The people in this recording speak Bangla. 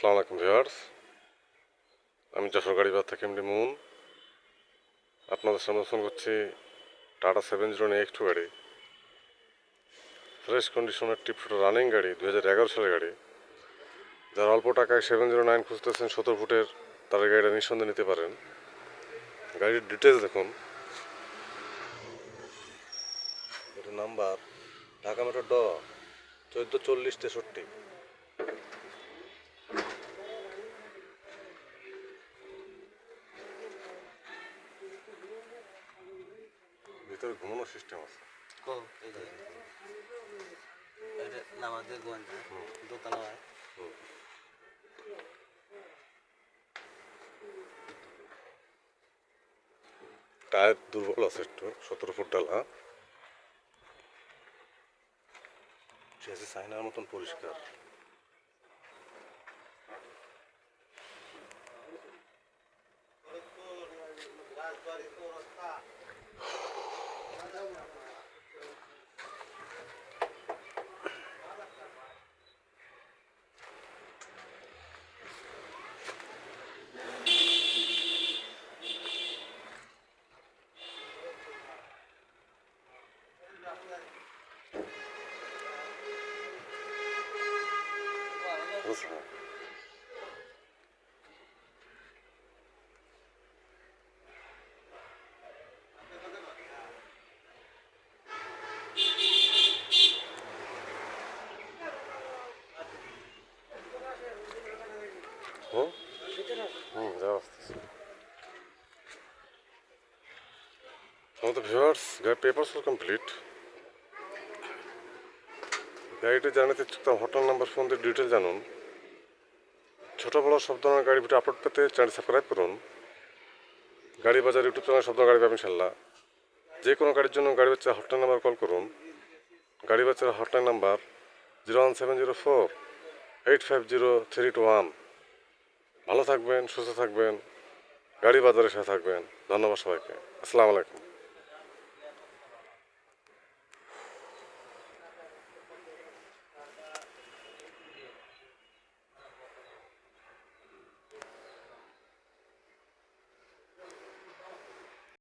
আসসালামু আলাইকুম ভিউয়ার্স, আমি যশোর গাড়িবাজার থেকে এমডি মুন আপনাদের সামনে ফোন করছি। টাটা 70X2 গাড়ি, ফ্রেশ কন্ডিশনের টিপটপ রানিং গাড়ি, 2011 সালের গাড়ি। যারা অল্প টাকায় 709 খুঁজতেছেন 17 ফুটের, তারা গাড়িটা নিঃসন্দেহে নিতে পারেন। গাড়ির ডিটেলস দেখুন। এটার নাম্বার ঢাকা মেট্রো 144063। ভিতরে ঘুমানোর সিস্টেম আছে। টায়ার দুর্বল আছে একটু, 17 ফুট ডালা। চাইনার মতন পরিষ্কার। যাওয়া আসতেছে। আমাদের ভিউয়ার্স, গাড়ির পেপারস কমপ্লিট। গাড়িটি জানাতে ইচ্ছুক হোটেল নাম্বার, ফোন দিয়ে ডিটেল জানুন। ছোটো বড় সব ধরনের গাড়ি ভিডিও আপলোড পেতে চ্যানেল সাবস্ক্রাইব করুন। গাড়ি বাজার ইউটিউব চ্যানেল সব ধরনের গাড়ি পাবেন ইনশাল্লাহ। যে কোনো গাড়ির জন্য গাড়ি বাচ্চা হটলাইন নাম্বার কল করুন। গাড়ি বাচ্চার হটলাইন নাম্বার 01704-850-321। ভালো থাকবেন, সুস্থ থাকবেন, গাড়ি বাজারের সাথে থাকবেন। ধন্যবাদ সবাইকে। আসসালামু আলাইকুম।